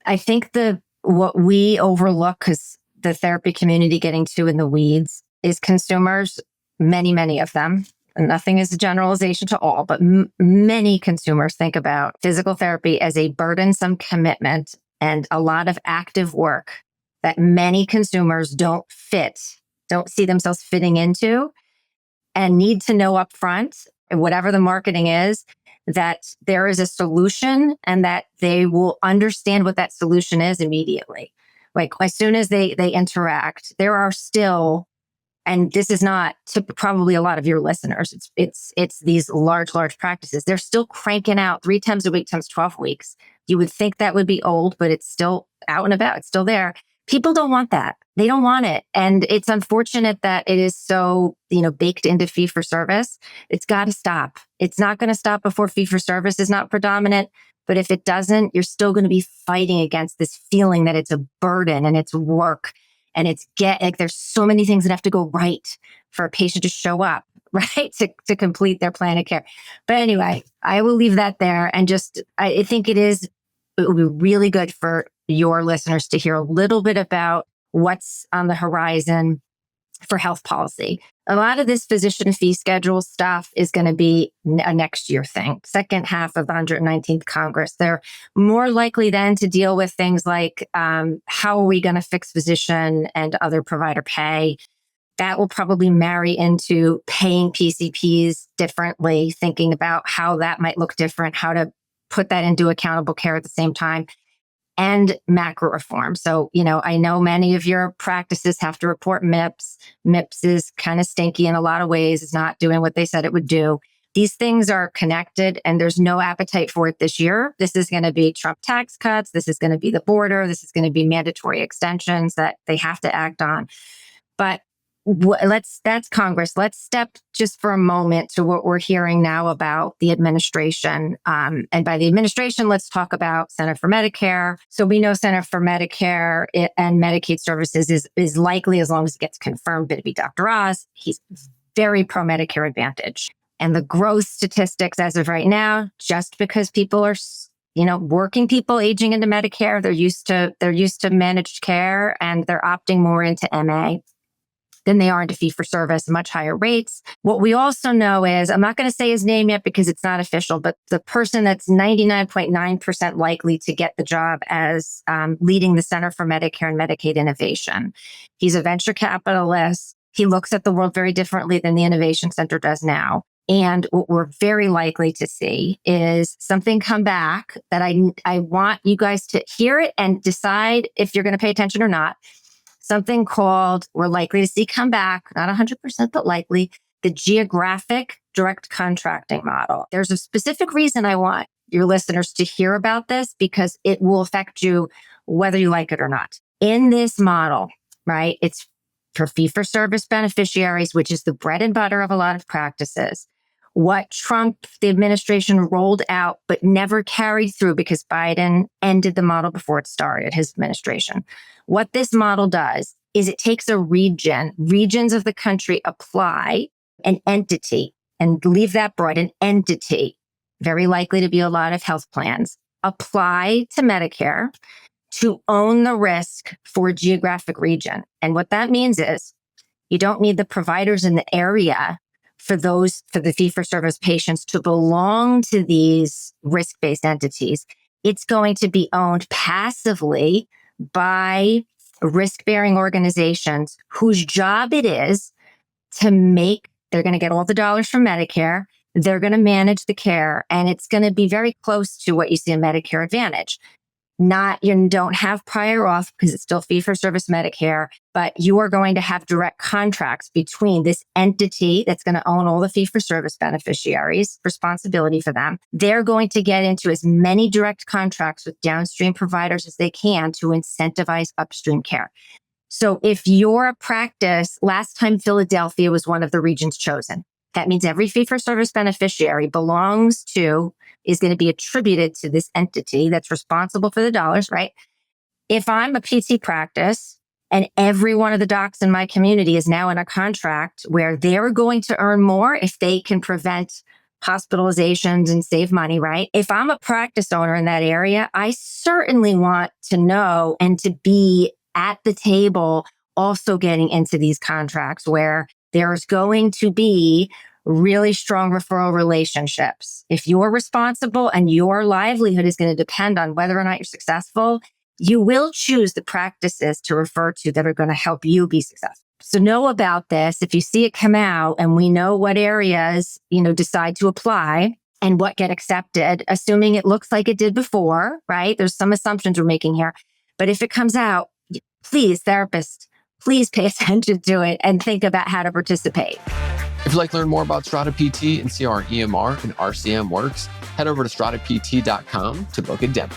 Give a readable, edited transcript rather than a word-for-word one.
I think what we overlook, because the therapy community getting too in the weeds, is consumers, many of them. And nothing is a generalization to all, but many consumers think about physical therapy as a burdensome commitment and a lot of active work that many consumers don't see themselves fitting into, and need to know upfront, whatever the marketing is, that there is a solution and that they will understand what that solution is immediately. Like as soon as they interact, there are still, and this is not to probably a lot of your listeners, it's these large practices. They're still cranking out 3 times a week times 12 weeks. You would think that would be old, but it's still out and about. It's still there. People don't want that. They don't want it. And it's unfortunate that it is so, baked into fee for service. It's got to stop. It's not going to stop before fee for service is not predominant. But if it doesn't, you're still going to be fighting against this feeling that it's a burden and it's work. And there's so many things that have to go right for a patient to show up, right? To complete their plan of care. But anyway, I will leave that there. And I think it would be really good for your listeners to hear a little bit about what's on the horizon for health policy. A lot of this physician fee schedule stuff is going to be a next year thing, second half of the 119th Congress. They're more likely then to deal with things like how are we going to fix physician and other provider pay? That will probably marry into paying PCPs differently, thinking about how that might look different, how to put that into accountable care at the same time, and macro reform. So, I know many of your practices have to report MIPS. MIPS is kind of stinky in a lot of ways. It's not doing what they said it would do. These things are connected and there's no appetite for it this year. This is going to be Trump tax cuts. This is going to be the border. This is going to be mandatory extensions that they have to act on. But that's Congress. Let's step just for a moment to what we're hearing now about the administration. And by the administration, let's talk about Center for Medicare. So we know Center for Medicare and Medicaid Services is likely, as long as it gets confirmed, going to be Dr. Oz. He's very pro Medicare Advantage. And the growth statistics as of right now, just because people are, working people aging into Medicare, they're used to managed care and they're opting more into MA than they are into fee for service, much higher rates. What we also know is, I'm not going to say his name yet because it's not official, but the person that's 99.9% likely to get the job as leading the Center for Medicare and Medicaid Innovation. He's a venture capitalist. He looks at the world very differently than the Innovation Center does now. And what we're very likely to see is something come back that I want you guys to hear it and decide if you're going to pay attention or not. Something called, we're likely to see come back, not 100%, but likely, the geographic direct contracting model. There's a specific reason I want your listeners to hear about this because it will affect you whether you like it or not. In this model, right, it's for fee-for-service beneficiaries, which is the bread and butter of a lot of practices. What Trump, the administration, rolled out but never carried through because Biden ended the model before it started, his administration. What this model does is it takes regions of the country apply an entity, and leave that broad, an entity, very likely to be a lot of health plans, apply to Medicare to own the risk for a geographic region. And what that means is you don't need the providers in the area for the fee-for-service patients to belong to these risk-based entities. It's going to be owned passively by risk-bearing organizations whose job it is they're going to get all the dollars from Medicare, they're going to manage the care, and it's going to be very close to what you see in Medicare Advantage. You don't have prior auth because it's still fee-for-service Medicare, but you are going to have direct contracts between this entity that's going to own all the fee-for-service beneficiaries, responsibility for them. They're going to get into as many direct contracts with downstream providers as they can to incentivize upstream care. So if you're a practice, last time Philadelphia was one of the regions chosen. That means every fee-for-service beneficiary is going to be attributed to this entity that's responsible for the dollars, right? If I'm a PT practice and every one of the docs in my community is now in a contract where they're going to earn more if they can prevent hospitalizations and save money, right? If I'm a practice owner in that area, I certainly want to know and to be at the table also getting into these contracts where there's going to be really strong referral relationships. If you're responsible and your livelihood is going to depend on whether or not you're successful, you will choose the practices to refer to that are going to help you be successful. So know about this. If you see it come out and we know what areas, decide to apply and what get accepted, assuming it looks like it did before, right? There's some assumptions we're making here. But if it comes out, please, therapists, please pay attention to it and think about how to participate. If you'd like to learn more about Strata PT and see how our EMR and RCM works, head over to stratapt.com to book a demo.